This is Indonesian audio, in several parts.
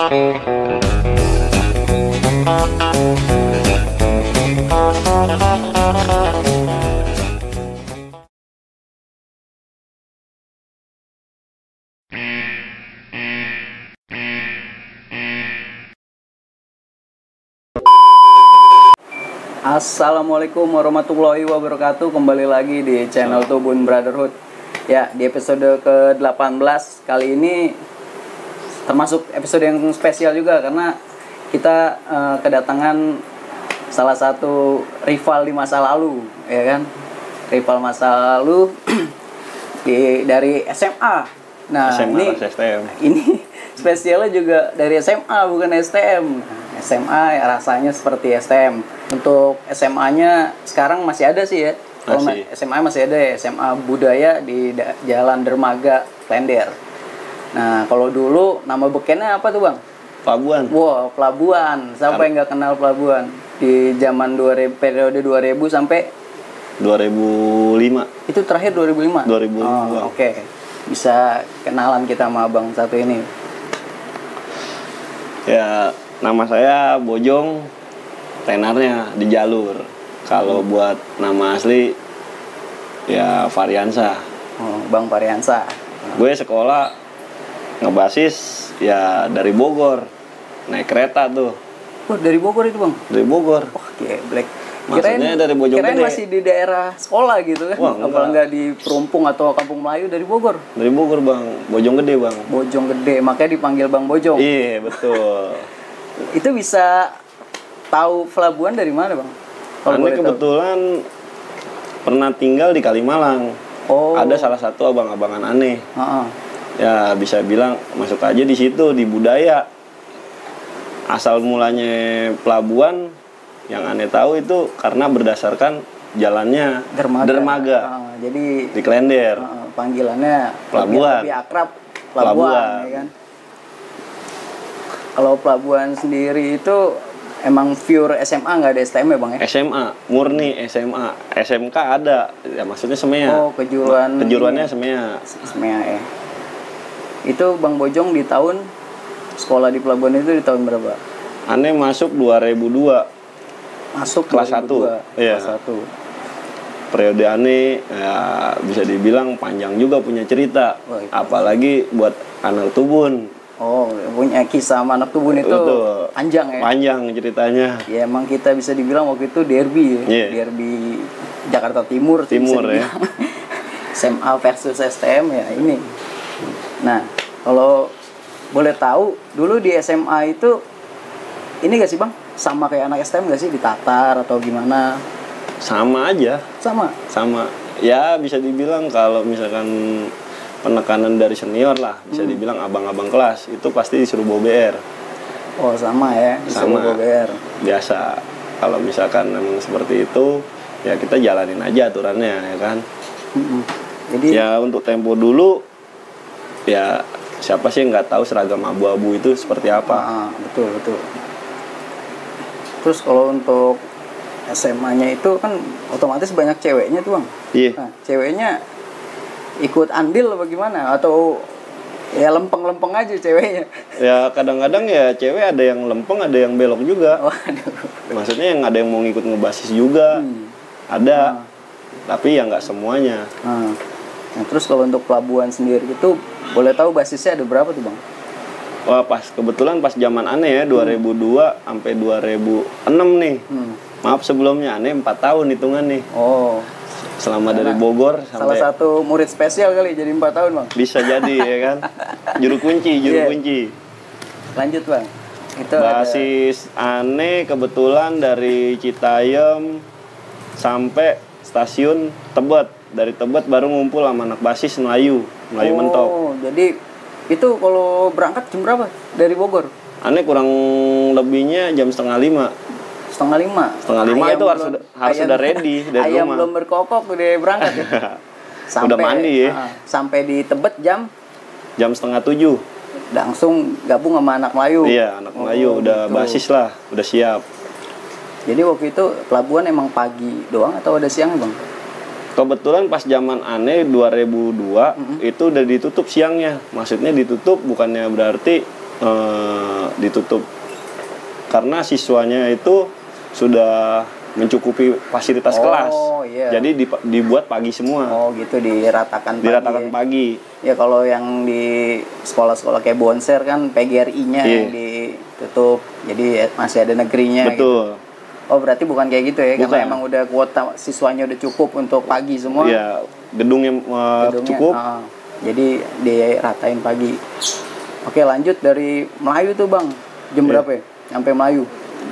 Assalamualaikum warahmatullahi wabarakatuh. Kembali lagi di channel Tubun Brotherhood. Ya, di episode ke-18 kali ini termasuk episode yang spesial juga karena kita kedatangan salah satu rival di masa lalu, ya kan? Rival masa lalu dari SMA. Nah, SMA STM. Ini spesialnya juga dari SMA bukan STM. SMA rasanya seperti STM. Untuk SMA-nya sekarang masih ada sih ya. Kalau SMA masih ada ya, SMA Budaya di Jalan Dermaga, Klender. Nah, kalau dulu nama bekennya apa tuh, Bang? Pelabuhan. Wow, Pelabuhan. Siapa yang nggak kenal Pelabuhan? Di zaman periode 2000 sampai 2005. Itu terakhir 2005? 2005. Oh, oke. Bisa kenalan kita sama Abang satu ini. Ya, nama saya Bojong, tenarnya di jalur. Kalau buat nama asli ya Variansa. Oh, Bang Variansa. Gue sekolah ngebasis ya dari Bogor. Naik kereta tuh. Oh, dari Bogor itu, Bang? Dari Bogor. Wah, geblek. Maksudnya dari Bojonggede. Kirain masih di daerah sekolah gitu kan? Wah, apalagi nggak di Perumpung atau Kampung Melayu, dari Bogor? Dari Bogor, Bang. Bojonggede, Bang. Bojonggede, makanya dipanggil Bang Bojong. Iya, betul. Itu bisa tahu pelabuhan dari mana, Bang? Aneh kebetulan pernah tinggal di Kalimalang. Oh. Ada salah satu abang-abangan aneh. Ya bisa bilang masuk aja di situ, di budaya. Asal mulanya pelabuhan yang aneh tahu itu karena berdasarkan jalannya Dermaga. Jadi di Klender. Panggilannya Pelabuhan. lebih akrab pelabuhan. Ya kan? Kalau pelabuhan sendiri itu emang pure SMA, nggak ada STM ya, Bang ya? SMA, murni SMA. SMK ada, ya maksudnya SEMEA. Oh, kejuruannya SEMEA. SEMEA ya. Itu Bang Bojong di tahun sekolah di pelabuhan itu di tahun berapa? Aneh masuk 2002. Masuk kelas 1. Iya. Kelas 1. Periode aneh ya bisa dibilang panjang juga punya cerita. Apalagi buat anak Tubun. Oh, punya kisah sama anak Tubun itu. Betul. Panjang ya? Panjang ceritanya. Ya emang kita bisa dibilang waktu itu derby ya. Yeah. Derby Jakarta Timur ya. SMA versus STM ya ini. Nah, kalau boleh tahu dulu di SMA itu ini gak sih, Bang? Sama kayak anak STM gak sih, ditatar atau gimana? Sama aja. Sama. Ya bisa dibilang kalau misalkan penekanan dari senior lah, bisa dibilang abang-abang kelas itu pasti disuruh bawa BR. Oh, sama ya, disuruh bawa BR. Biasa. Kalau misalkan memang seperti itu, ya kita jalanin aja aturannya, ya kan. Jadi ya untuk tempo dulu, ya siapa sih yang nggak tahu seragam abu-abu itu seperti apa? Betul. Terus kalau untuk SMA-nya itu kan otomatis banyak ceweknya tuh, Bang. Iya. Nah, ceweknya ikut andil apa gimana? Atau ya lempeng-lempeng aja ceweknya? Ya kadang-kadang ya cewek ada yang lempeng, ada yang belok juga. Waduh. Maksudnya yang ada yang mau ngikut ngebasis juga. Ada. Tapi ya nggak semuanya. Nah, terus kalau untuk pelabuhan sendiri itu boleh tahu basisnya ada berapa tuh, Bang? Wah, kebetulan pas zaman aneh ya 2002 sampai 2006 nih. Maaf sebelumnya aneh 4 tahun hitungan nih. Oh. Selama dari Bogor sampai salah satu murid spesial kali jadi 4 tahun, Bang. Bisa jadi ya kan. Juru kunci. Lanjut, Bang. Itu basis aneh kebetulan dari Citayam sampai stasiun Tebet. Dari Tebet baru ngumpul sama anak basis Melayu mentok. Oh, jadi itu kalau berangkat jam berapa dari Bogor? Aneh kurang lebihnya jam 4:30. 4:30. Itu harus sudah ready dari ayam rumah. Belum berkokok udah berangkat ya. Udah mandi ya. Sampai di Tebet jam 6:30. Langsung gabung sama anak Melayu. Iya, anak Melayu udah gitu. Basis lah, udah siap. Jadi waktu itu pelabuhan emang pagi doang atau ada siang, Bang? Kebetulan pas zaman aneh 2002 itu udah ditutup siangnya. Maksudnya ditutup bukannya berarti ditutup karena siswanya itu sudah mencukupi fasilitas kelas. Iya. Jadi dibuat pagi semua. Oh gitu, diratakan pagi. Ya kalau yang di sekolah-sekolah kayak Bonser kan PGRI-nya yang ditutup. Jadi masih ada negerinya. Betul. Gitu. Oh berarti bukan kayak gitu ya? Bukan. Karena emang udah kuota siswanya udah cukup untuk pagi semua. Iya, gedungnya cukup. Jadi diratain pagi. Oke, lanjut dari Melayu tuh Bang. Jam berapa ya? Nyampe Melayu?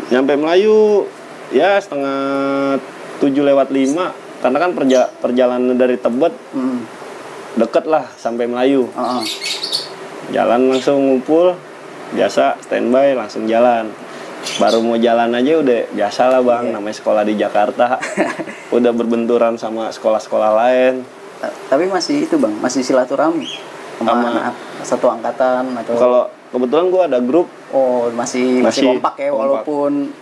Nyampe Melayu ya 6:45 karena kan perjalanan dari Tebet deket lah sampai Melayu. Jalan langsung ngumpul, biasa standby langsung jalan. Baru mau jalan aja udah biasa lah Bang, namanya sekolah di Jakarta. Udah berbenturan sama sekolah-sekolah lain. Tapi masih itu Bang, masih silaturahmi sama satu angkatan atau? Kalau kebetulan gua ada grup. Oh masih kompak ya, walaupun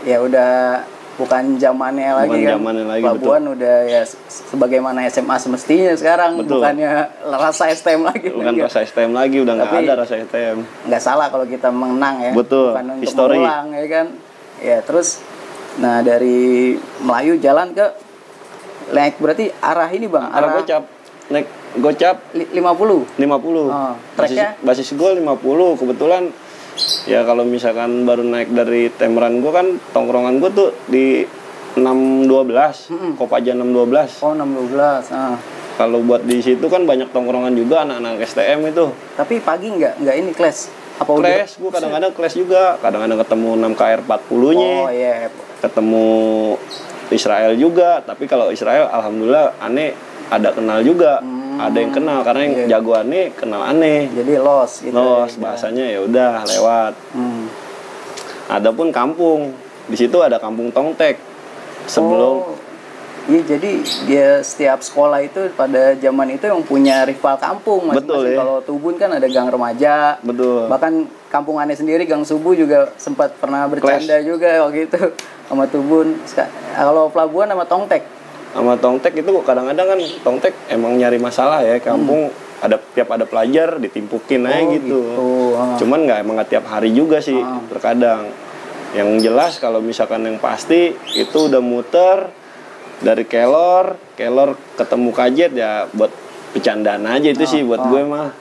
ya udah bukan zamannya lagi kan. Pelabuhan betul. Udah ya sebagaimana SMA semestinya sekarang. Betul. Bukannya rasa STM lagi. Bukan rasa STM lagi, udah nggak ada rasa STM. Nggak salah kalau kita menang ya. Betul. Bukan untuk mengulang ya kan. Ya terus, nah dari Melayu jalan ke naik berarti arah ini Bang. Arah Gocap. Naik Gocap 50. Tracknya? Basis gue 50 kebetulan. Ya kalau misalkan baru naik dari Temeran gue kan tongkrongan gue tuh di 612, Kopaja 612. Oh 612. Kalau buat di situ kan banyak tongkrongan juga anak-anak STM itu. Tapi pagi nggak ini kelas? Apa kelas? Gue kadang-kadang kelas juga, kadang-kadang ketemu 6KR 40-nya. Oh iya. Ketemu Israel juga, tapi kalau Israel alhamdulillah aneh ada kenal juga. Ada yang kenal karena yang jago aneh kenal aneh. Jadi los gitu. Los bahasanya ya udah lewat. Adapun kampung, di situ ada kampung Tongtek. Sebelum iya jadi dia setiap sekolah itu pada zaman itu yang punya rival kampung masing-masing. Betul, ya. Kalau Tubun kan ada gang remaja. Betul. Bahkan kampung aneh sendiri gang subuh juga sempat pernah bercanda juga waktu itu sama Tubun. Kalau Pelabuhan sama Tongtek. Sama Tongtek itu kadang-kadang kan Tongtek emang nyari masalah ya kampung tiap ada pelajar ditimpukin aja gitu. Cuman nggak tiap hari juga sih terkadang. Yang jelas kalau misalkan yang pasti itu udah muter dari Kelor ketemu Kajet ya buat bercandaan aja itu sih buat gue mah.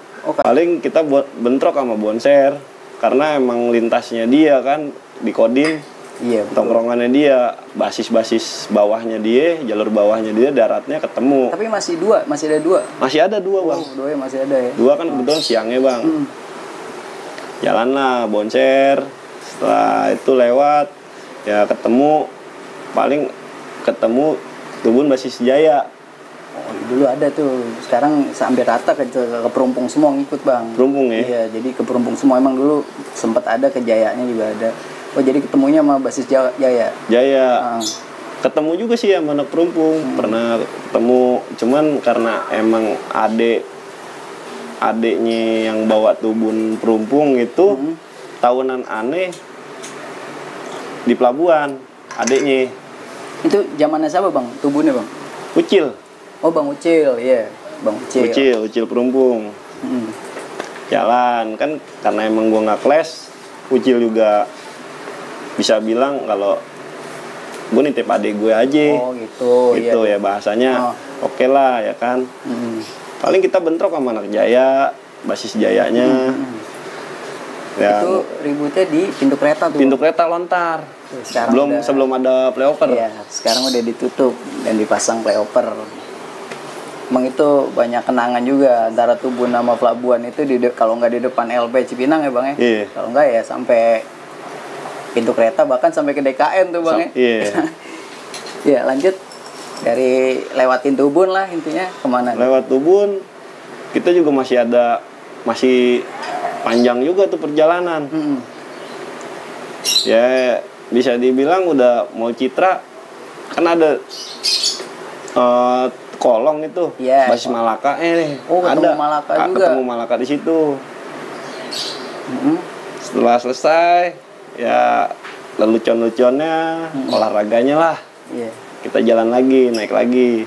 Paling kita buat bentrok sama Bonser karena emang lintasnya dia kan di Kodim. Iya, tongkrongannya dia, basis bawahnya dia, jalur bawahnya dia, daratnya ketemu. Tapi masih ada dua. Masih ada dua Bang. Dua masih ada ya. Dua kan kebetulan siangnya Bang. Jalan lah Bonser. Setelah itu lewat, ya ketemu Tubun Basis Jaya. Dulu ada tuh, sekarang sampai rata ke Perumpung semua ngikut Bang. Perumpung ya? Iya, jadi ke Perumpung semua emang dulu sempat ada ke Jayanya juga ada. Oh jadi ketemunya sama Basis Jaya. Ketemu juga sih sama anak Perumpung. Pernah ketemu, cuman karena emang adeknya yang bawa Tubun Perumpung itu tahunan aneh di Pelabuhan. Adeknya. Itu zamannya siapa Bang? Tubunnya Bang? Ucil. Oh Bang Ucil, iya. Bang Ucil. Ucil Perumpung. Jalan kan karena emang gua nggak kelas, Ucil juga bisa bilang kalau gue nitip adik gue aja. Oh gitu ya bahasanya oke lah ya kan. Paling kita bentrok sama anak Jaya, Basis Jayanya. Ya, itu ributnya di pintu kereta tuh. Pintu kereta lontar. Sebelum ada flyover. Iya, sekarang udah ditutup dan dipasang flyover. Emang itu banyak kenangan juga antara Tubun sama Pelabuhan itu kalau nggak di depan LP Cipinang ya Bang ya. Iya. Kalau nggak ya sampai pintu kereta, bahkan sampai ke DKN tuh Bang ya. Iya. Ya lanjut dari lewatin Tubun lah intinya kemana? Lewat Tubun kita juga masih panjang juga tuh perjalanan. Ya bisa dibilang udah mau Citra kan ada kolong itu Basis Malaka ada Malaka juga. Ketemu Malaka di situ. Setelah selesai ya lelucon-leluconnya, olahraganya lah. Kita jalan lagi, naik lagi.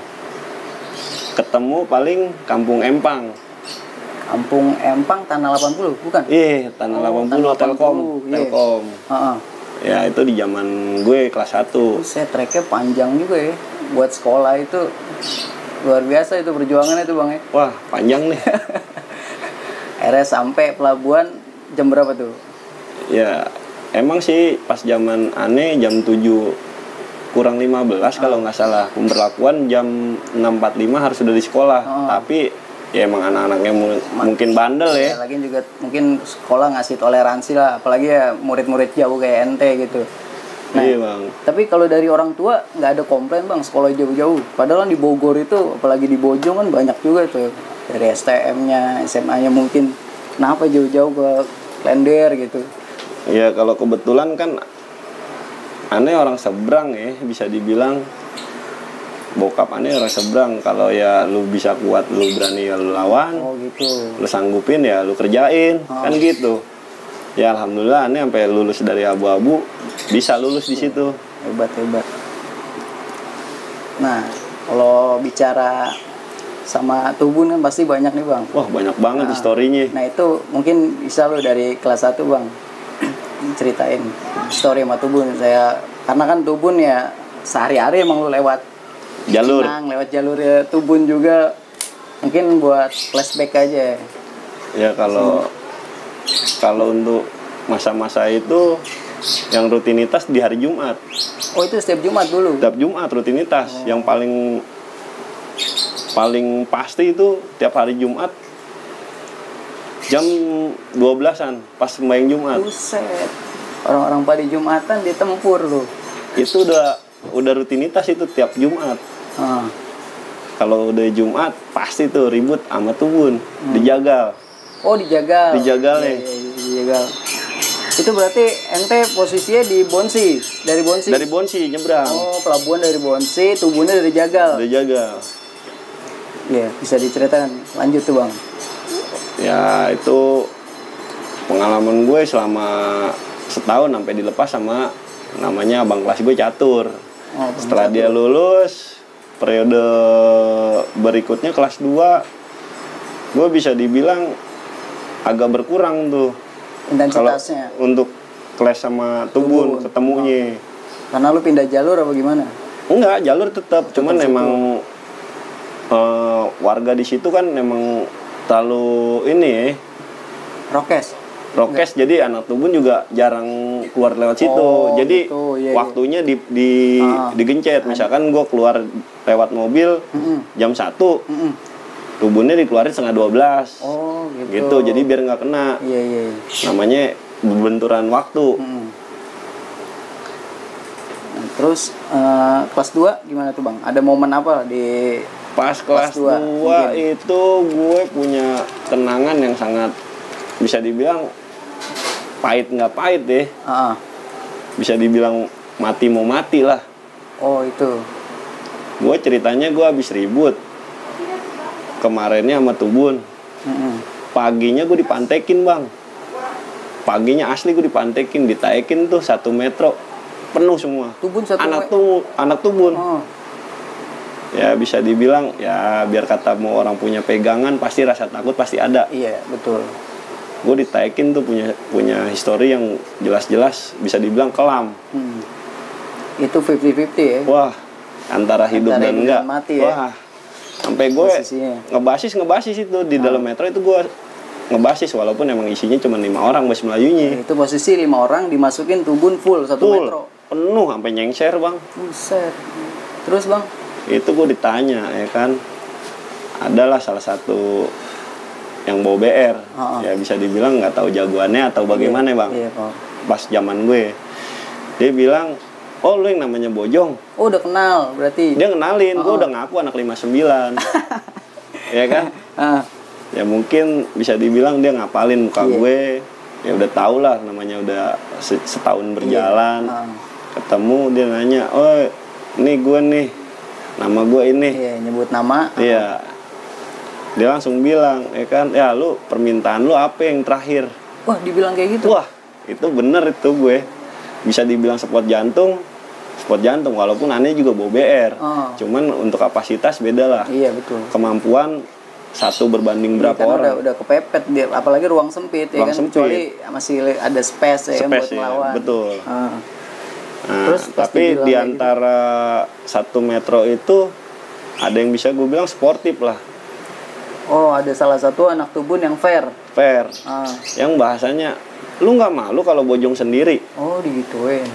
Ketemu paling Kampung Empang. Kampung Empang Tanah 80 bukan? Iya, Tanah 80, Telkom. Iya. Telkom. Ya itu di zaman gue kelas 1. Saya treknya panjang juga ya. Buat sekolah itu luar biasa itu perjuangannya itu Bang ya. Wah, panjang nih. Akhirnya sampai pelabuhan jam berapa tuh? Ya, emang sih pas zaman aneh jam 7 kurang 15 kalau nggak salah. Pemberlakuan jam 6.45 harus sudah di sekolah. Tapi ya emang anak-anaknya mungkin bandel ya. Lagi juga mungkin sekolah ngasih toleransi lah, apalagi ya murid-murid jauh kayak ente gitu. Nah, iya Bang. Tapi kalau dari orang tua nggak ada komplain Bang sekolah jauh-jauh. Padahal di Bogor itu, apalagi di Bojong kan banyak juga tuh dari STM-nya, SMA-nya mungkin. Kenapa jauh-jauh ke Klender gitu? Ya kalau kebetulan kan aneh orang seberang ya, bisa dibilang. Bokap aneh orang seberang. Kalau ya lu bisa kuat, lu berani ya lu lawan. Oh gitu. Lu sanggupin ya lu kerjain. Kan gitu. Ya alhamdulillah aneh sampai lulus dari abu-abu bisa lulus di situ. Hebat. Nah, kalau bicara sama Tubun kan pasti banyak nih Bang. Wah banyak banget historinya. Nah itu mungkin bisa lo dari kelas 1 Bang ceritain story sama Tubun. Karena kan Tubun ya sehari-hari emang lu lewat jalur. Lewat jalur Tubun juga. Mungkin buat flashback aja. Ya kalau untuk masa-masa itu yang rutinitas di hari Jumat. Oh itu setiap Jumat dulu? Setiap Jumat rutinitas. Yang paling pasti itu tiap hari Jumat jam 12-an pas sembahyang Jumat. Buset. Orang-orang pada Jumatan ditempur loh. Itu udah rutinitas itu tiap Jumat. Kalau udah Jumat pasti tuh ribut sama Tubun, dijagal. Oh dijagal. Dijagal nih. Dijagal. Itu berarti ente posisinya di Bonsi, dari Bonsi. Dari Bonsi nyebrang. Oh pelabuhan dari Bonsi, Tubunnya dari Jagal. Dari Jagal. Iya bisa diceritakan. Lanjut tuh Bang. Ya itu pengalaman gue selama setahun sampai dilepas sama namanya abang kelas gue Catur. Setelah Catur. Dia lulus periode berikutnya kelas 2 gue bisa dibilang agak berkurang tuh intensitasnya untuk kelas sama Tubun ketemunya. Karena lu pindah jalur apa gimana? Enggak, jalur tetap cuman emang warga di situ kan emang terlalu ini ya. Rokes jadi anak Tubun juga jarang keluar lewat situ. Jadi gitu. Waktunya digencet. Misalkan gue keluar lewat mobil jam 1. Tubunnya dikeluarin setengah 12. Oh gitu. Jadi biar nggak kena. Iya. Namanya benturan waktu. Terus kelas 2 gimana tuh Bang? Ada momen apa di pas kelas 2 itu gue punya kenangan yang sangat bisa dibilang pahit nggak pahit deh. Bisa dibilang mati mau mati lah. Oh itu. Gue ceritanya gue habis ribut kemarinnya sama Tubun. Paginya gue dipantekin Bang. Paginya asli gue dipantekin, ditaekin tuh 1 metro penuh semua. Tubun anak Tubun. Ya bisa dibilang ya biar kata mau orang punya pegangan pasti rasa takut pasti ada. Iya betul. Gue ditaekin tuh punya histori yang jelas-jelas bisa dibilang kelam. Itu 50-50 ya. Wah antara hidup dan enggak. Mati, ya? Wah sampai gue ngebasis itu di dalam metro itu gue ngebasis walaupun emang isinya cuma 5 orang bahasa Melayunya. Itu posisi 5 orang dimasukin Tubun full 1 metro. Penuh sampai nyengser Bang. Buset. Terus Bang? Itu gue ditanya ya kan. Adalah salah satu yang bawa BR. Ya bisa dibilang nggak tahu jagoannya atau bagaimana Bang. Iya, pas zaman gue. Dia bilang, "Oh, lu yang namanya Bojong." Oh, udah kenal berarti. Dia kenalin, gue udah ngaku anak 59. Ya kan? Ya mungkin bisa dibilang dia ngapalin muka gue. Ya udah tau lah namanya udah setahun berjalan. Ketemu dia nanya, "Oh, ini gue nih. Nama gue ini." Iya, nyebut nama. Iya. Dia langsung bilang, ya kan, "Ya lu permintaan lu apa yang terakhir?" Wah, dibilang kayak gitu. Wah, itu bener itu gue. Bisa dibilang spot jantung walaupun aneh juga bawa BR. Cuman untuk kapasitas beda lah. Iya, betul. Kemampuan satu berbanding berapa kan orang. udah kepepet dia, apalagi ruang sempit ya Ruang kan, sempit. kecuali masih ada space ya kan buat ya, melawan. betul. Nah, Terus tapi di antara gitu, 1 metro itu ada yang bisa gue bilang sportif lah. Oh, ada salah satu anak Tubun yang fair. Yang bahasanya lu nggak malu kalau bojong sendiri. Oh, digituin.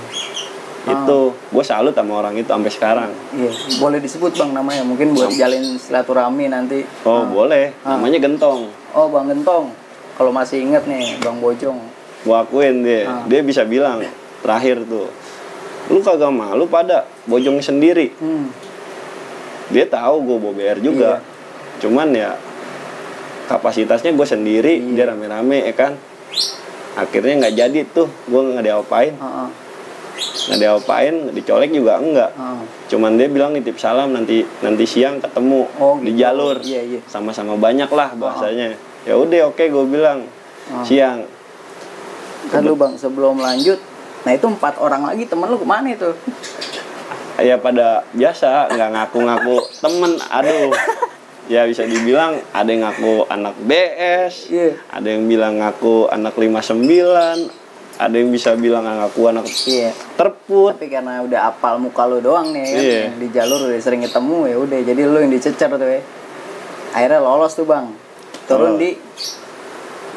Itu gue salut sama orang itu sampai sekarang. Iya, boleh disebut Bang namanya, mungkin buat jalin silaturahmi nanti. Oh, boleh. Namanya Gentong. Oh, Bang Gentong. Kalau masih inget nih, Bang Bojong. Gua akuin dia bisa bilang terakhir tuh, lu kagak malu pada bojong sendiri. Dia tahu gue bober juga. Cuman ya kapasitasnya gue sendiri, dia rame-rame ya kan. Akhirnya nggak jadi tuh, gue nggak diapain. Nggak diapain, dicolek juga enggak. Cuman dia bilang nitip salam nanti siang ketemu di jalur. Sama-sama banyak lah bahasanya. Ya udah oke, gue bilang siang. Kan lu Bang, sebelum lanjut, nah itu 4 orang lagi temen lu kemana itu? Ya pada biasa, nggak ngaku-ngaku temen. Aduh, ya bisa dibilang ada yang ngaku anak BS, ada yang bilang ngaku anak 59, ada yang bisa bilang ngaku anak terput. Tapi karena udah apal muka lu doang nih kan, yang di jalur udah sering ketemu, ya udah jadi lu yang dicecer tuh ya. Akhirnya lolos tuh Bang, turun di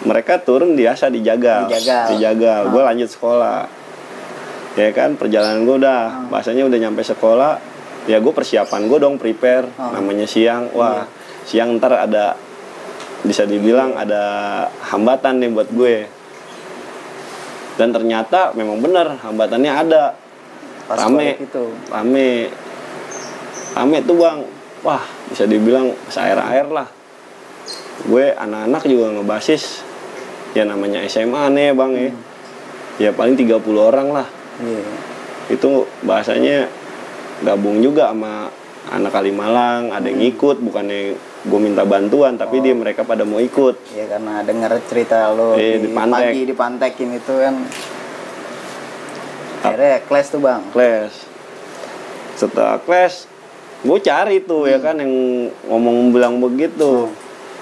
mereka turun biasa dijagal. Gue lanjut sekolah ya kan, perjalanan gue udah bahasanya udah nyampe sekolah ya, gue persiapan gue dong prepare. Namanya siang, siang ntar ada bisa dibilang ada hambatan nih buat gue. Dan ternyata memang benar hambatannya ada. Rame tuh Bang. Wah, bisa dibilang air lah. Gue anak-anak juga ngebasis. Ya namanya SMA nih Bang ya. Ya paling 30 orang lah. Itu bahasanya gabung juga sama anak Kalimalang. Ada yang ikut, bukannya gue minta bantuan, tapi mereka pada mau ikut. Ya karena denger cerita lo di pagi dipantekin itu kan. Akhirnya clash tuh Bang. Setelah clash, gue cari tuh ya kan yang ngomong bilang begitu.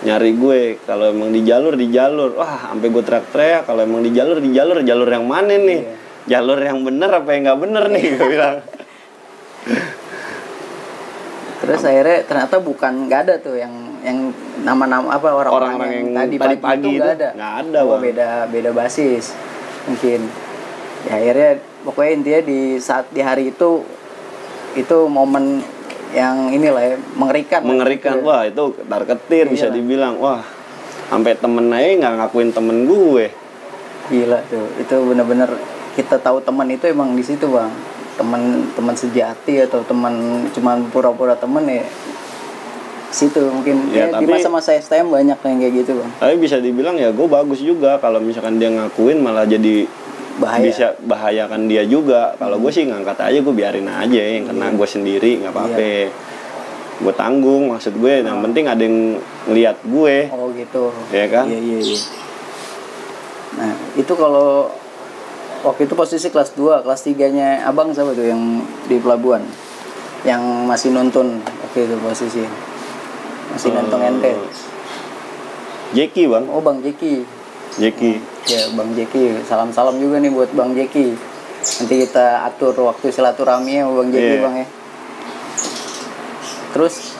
Nyari gue, kalau emang di jalur. Wah, sampai gue teriak-teriak, kalau emang di jalur yang mana nih? Jalur yang bener apa yang nggak bener nih, gue bilang. Terus akhirnya ternyata nggak ada tuh yang nama-nama apa orang-orang yang tadi pagi itu nggak ada Bang. Beda basis mungkin. Ya akhirnya pokoknya intinya di hari itu momen yang inilah ya, mengerikan. Wah itu ketar-ketir bisa dibilang. Wah sampai temen aja nggak ngakuin temen gue. Gila tuh, itu bener-bener kita tahu teman itu emang di situ Bang. Teman sejati atau teman cuman pura-pura temen ya situ mungkin di masa-masa STM banyak yang kayak gitu Bang. Tapi bisa dibilang ya gue bagus juga kalau misalkan dia ngakuin, malah jadi bisa bahayakan dia juga. Kalau gue sih ngangkat aja, gue biarin aja yang kena gue sendiri, nggak apa-apa. Gue tanggung, maksud gue yang penting ada yang ngeliat gue. Oh gitu ya kan. Iya. Nah itu kalau waktu itu posisi kelas 2, kelas 3-nya Abang siapa tuh yang di pelabuhan? Yang masih nonton waktu itu posisi. Masih nonton ente. Jeki Bang. Oh Bang Jeki. Ya Bang Jeki, salam-salam juga nih buat Bang Jeki. Nanti kita atur waktu silaturahmi sama Bang Jeki Bang ya. Terus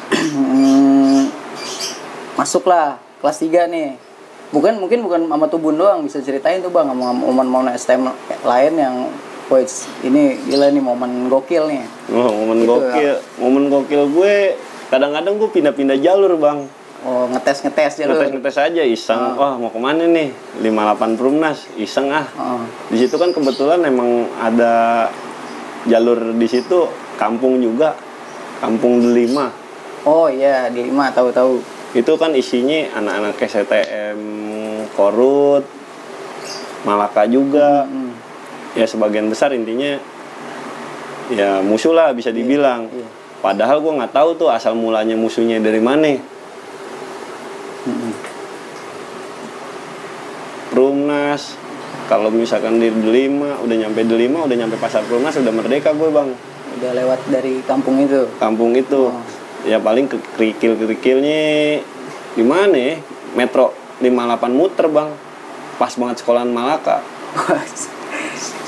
masuklah kelas 3 nih. Mungkin bukan sama Tubun doang, bisa ceritain tuh Bang momen-momen STM lain yang ini gila nih, momen gokil nih. Momen gokil gue kadang-kadang gue pindah-pindah jalur Bang. Oh, ngetes jalur. Ngetes aja iseng. Wah, mau kemana nih? 58 Perumnas, iseng Di situ kan kebetulan emang ada jalur di situ, kampung juga. Kampung Delima. Oh iya, Delima tahu. Itu kan isinya anak-anak STM Korut, Malaka juga. Ya sebagian besar intinya ya musuh lah bisa dibilang. Padahal gue nggak tahu tuh asal mulanya musuhnya dari mana. Perumnas, kalau misalkan di Delima, udah nyampe pasar Perumnas, udah merdeka gue Bang. Udah lewat dari kampung itu. Ya paling kerikilnya di mana ya? Metro 58 muter bang, pas banget sekolahan Malaka.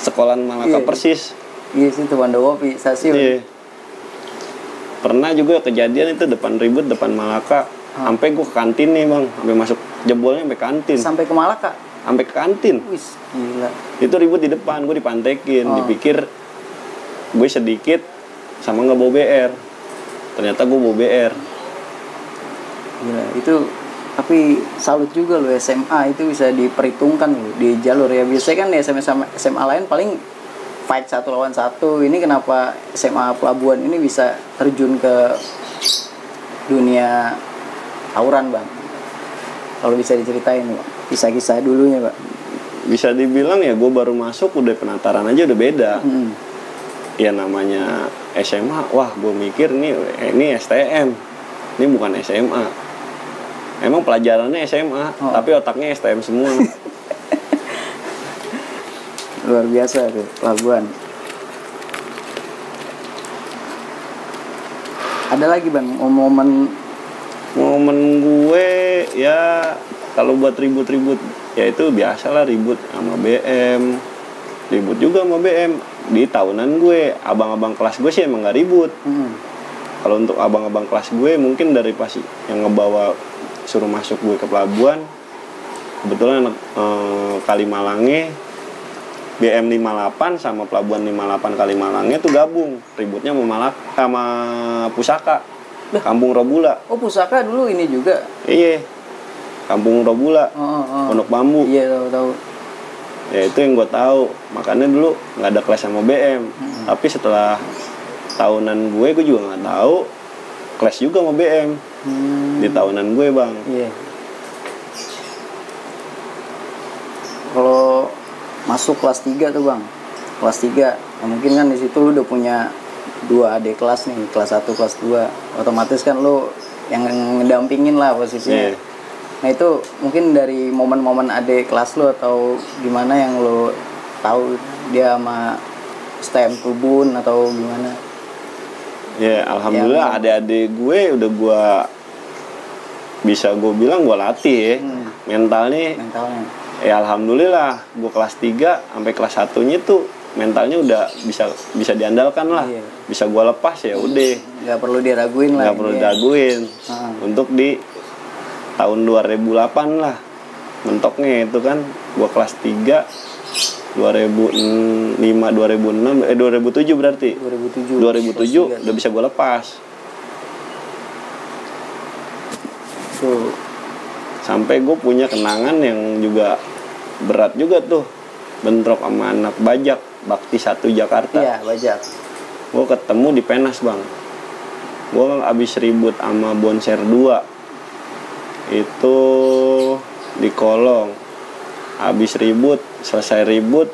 Sekolahan Malaka persis. Iya sih tuh Wandowopi stasiun. Iya. Pernah juga kejadian itu depan ribut depan Malaka. Sampai gue ke kantin nih bang, sampai masuk jebolnya sampai kantin. Sampai ke Malaka? Sampai ke kantin. Wis, gila. Itu ribut di depan, gue dipantekin, dipikir gue sedikit sama nggak bawa BR. Ternyata gue bawa BR. Gila, itu tapi salut juga lo SMA itu bisa diperhitungkan lo di jalur ya. Biasanya kan di SMA lain paling fight 1 lawan 1. Ini kenapa SMA Pelabuhan ini bisa terjun ke dunia tawuran bang? Kalau bisa diceritain Pak, kisah-kisah dulunya Pak. Bisa dibilang ya gue baru masuk udah penataran aja udah beda. Ya namanya SMA, wah gue mikir ini STM, ini bukan SMA. Emang pelajarannya SMA, tapi otaknya STM semua. Luar biasa tuh Pelabuhan. Ada lagi bang momen gue ya kalau buat ribut-ribut ya itu biasalah ribut sama BM, ribut juga sama BM di tahunan gue. Abang-abang kelas gue sih emang nggak ribut. Kalau untuk abang-abang kelas gue mungkin dari pas yang ngebawa suruh masuk gue ke Pelabuhan, kebetulan Kalimalangnya BM 58 sama Pelabuhan 58 Kalimalangnya tuh gabung, ributnya sama Pusaka, Kampung Robula. Oh Pusaka dulu ini juga? Iya, Kampung Robula, Pondok Bambu. Iya tahu. Ya itu yang gue tahu, makanya dulu nggak ada kelas sama BM. Tapi setelah tahunan gue juga nggak tahu kelas juga sama BM. Di tahunan gue bang. Iya. Kalau masuk kelas 3 tuh bang, kelas 3 nah mungkin kan di situ lu udah punya 2 adik kelas nih, kelas 1 kelas 2, otomatis kan lu yang ngedampingin lah posisinya. Nah itu mungkin dari momen-momen adik kelas lu atau gimana yang lu tahu dia sama STM Tribun atau gimana? Ya alhamdulillah adik-adik gue udah gue bisa gue bilang gue latih ya. Mentalnya ya alhamdulillah gue kelas 3 sampai kelas 1-nya tuh mentalnya udah bisa diandalkan lah. Bisa gue lepas ya udah nggak perlu diraguin lah, nggak perlu diraguin. Untuk di tahun 2008 lah mentoknya itu kan gue kelas 3 2005 2006 2007 berarti 2007 udah bisa gue lepas tuh. Sampai gue punya kenangan yang juga berat juga tuh, bentrok sama anak Bajak Bakti 1 Jakarta. Iya Bajak. Gue ketemu di Penas bang, gue abis ribut sama Bonser 2 itu di kolong. Abis ribut, selesai ribut,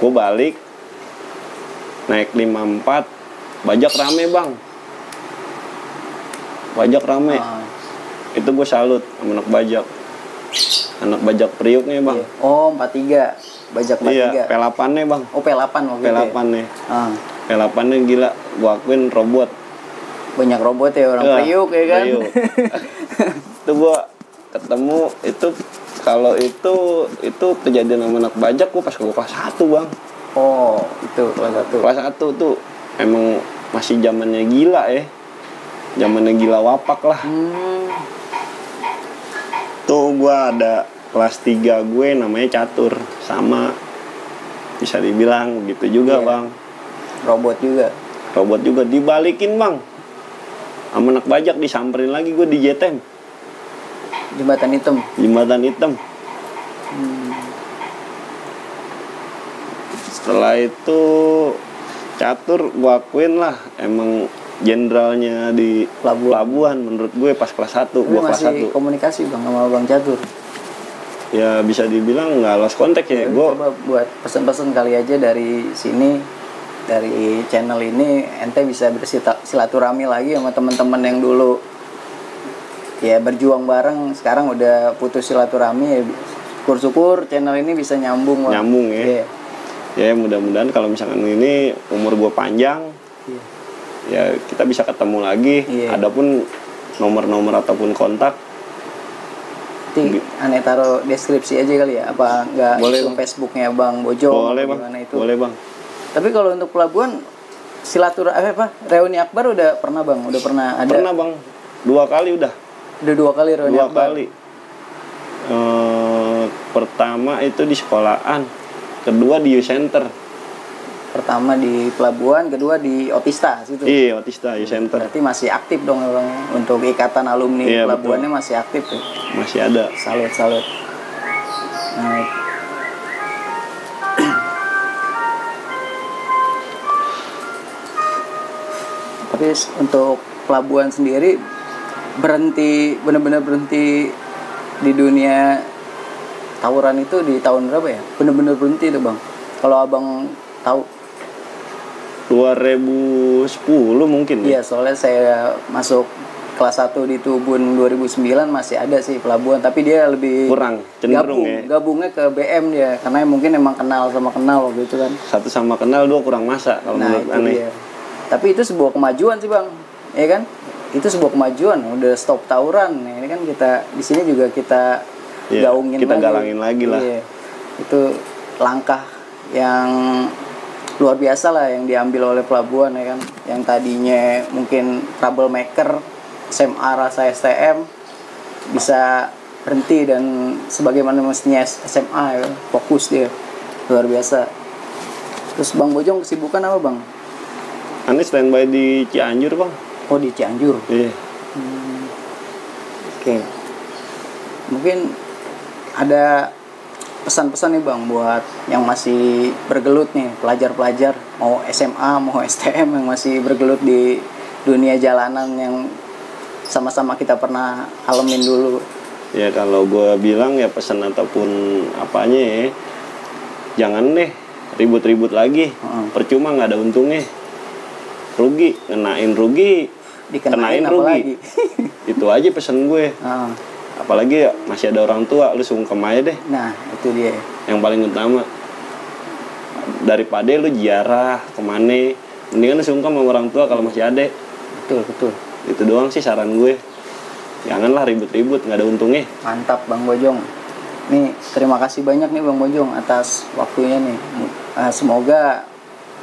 gue balik naik 54, Bajak rame bang, Bajak rame. Itu gue salut sama anak Bajak Priuk nih bang. Oh 43, Bajak 43. Iya, P8-nya bang. Oh P8 waktu itu. P8-nya. P8-nya gila, gue akuin robot. Banyak robot ya orang Priuk ya kan. Itu gue ketemu itu. Kalau itu kejadian sama anak Bajak gue pas ke kelas 1 bang. Oh itu kelas 1. Kelas 1 tuh emang masih zamannya gila ya. Zamannya gila wapak lah. Tuh gue ada kelas 3 gue namanya Catur. Sama bisa dibilang gitu juga bang. Robot juga dibalikin bang. Sama anak Bajak disamperin lagi gue di JTM. Jembatan hitam. Setelah itu Catur gue akuin lah emang jenderalnya di Pelabuhan menurut gue pas kelas 1. Gue kelas 1 komunikasi bang sama Bang Catur. Ya bisa dibilang nggak lost kontak ya. Gue coba buat pesen-pesen kali aja dari sini, dari channel ini ente bisa bersilaturahmi lagi sama teman-teman yang dulu ya berjuang bareng, sekarang udah putus silaturahmi ya. Syukur-syukur channel ini bisa nyambung ya. Ya mudah-mudahan kalau misalkan ini umur gue panjang, ya kita bisa ketemu lagi. Adapun nomor-nomor ataupun kontak. Nanti aneh taruh deskripsi aja kali ya, apa nggak Boleh, itu Bang. Facebooknya Bang Bojong? Boleh bang, Itu? boleh bang. Tapi kalau untuk pelabuhan silaturahmi reuni akbar udah pernah Bang? Udah pernah ada? Pernah bang, 2 kali udah. Udah 2 kali reuni 2 akbar? kali. Pertama itu di sekolahan, kedua di youth center. Pertama di pelabuhan, kedua di Otista situ. Iya, Otista youth center. Berarti masih aktif dong ya Bang, untuk ikatan alumni Iya, pelabuhannya betul. masih aktif tuh. Masih ada. Salut. Nah, tapi untuk pelabuhan sendiri benar-benar berhenti di dunia tawuran itu di tahun berapa ya? Benar-benar berhenti itu Bang. Kalau Abang tahu. 2010 mungkin Iya, ya. soalnya saya masuk kelas 1 di Tubun 2009 masih ada sih pelabuhan, tapi dia lebih Kurang, cenderung ya. gabungnya ke BM dia, karena mungkin emang kenal waktu itu kan. Satu sama kenal, 2 kurang masa kalau Nah, menurut itu aneh. dia. Tapi itu sebuah kemajuan sih Bang, ya kan? Itu sebuah kemajuan, udah stop tawuran. Nah, ini kan kita di sini juga kita Iya, gaungin kita lagi. galangin lagi lah. Iya. Itu langkah yang luar biasa lah yang diambil oleh pelabuhan ya kan, yang tadinya mungkin troublemaker SMA rasa STM bisa berhenti dan sebagaimana mestinya SMA ya, fokus dia luar biasa. Terus Bang Bojong kesibukan apa Bang? Aneh standby di Cianjur bang. Oh di Cianjur. Iya. Oke. Mungkin ada pesan-pesan nih Bang buat yang masih bergelut nih, pelajar-pelajar mau SMA mau STM yang masih bergelut di dunia jalanan yang sama-sama kita pernah alamin dulu. Ya kalau gue bilang ya pesan ataupun apanya ya, jangan deh ribut-ribut lagi. Percuma nggak ada untungnya. Rugi, ngenain rugi, Dikenain kenain apa rugi. lagi? Itu aja pesan gue. Apalagi ya masih ada orang tua, lu sungkem aja deh. Nah itu dia. Yang paling utama, daripada lu ziarah kemana, mendingan lu sungkem sama orang tua kalau masih ada. Betul. Itu doang sih saran gue. Janganlah ribut-ribut, nggak ada untungnya. Mantap Bang Bojong. Nih terima kasih banyak nih Bang Bojong atas waktunya nih. Semoga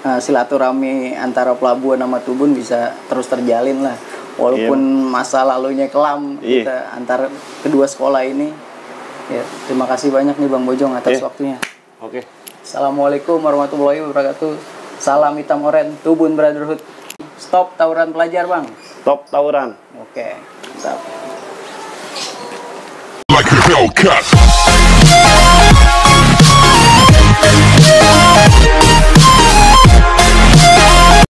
silaturahmi antara pelabuhan sama Tubun bisa terus terjalin lah. Walaupun masa lalunya kelam kita antar kedua sekolah ini. Ya, terima kasih banyak nih Bang Bojong atas waktunya. Oke. Assalamualaikum warahmatullahi wabarakatuh. Salam hitam oren Tubun Brotherhood. Stop tawuran pelajar Bang. Stop tawuran. Oke, mantap. Like a Hellcat.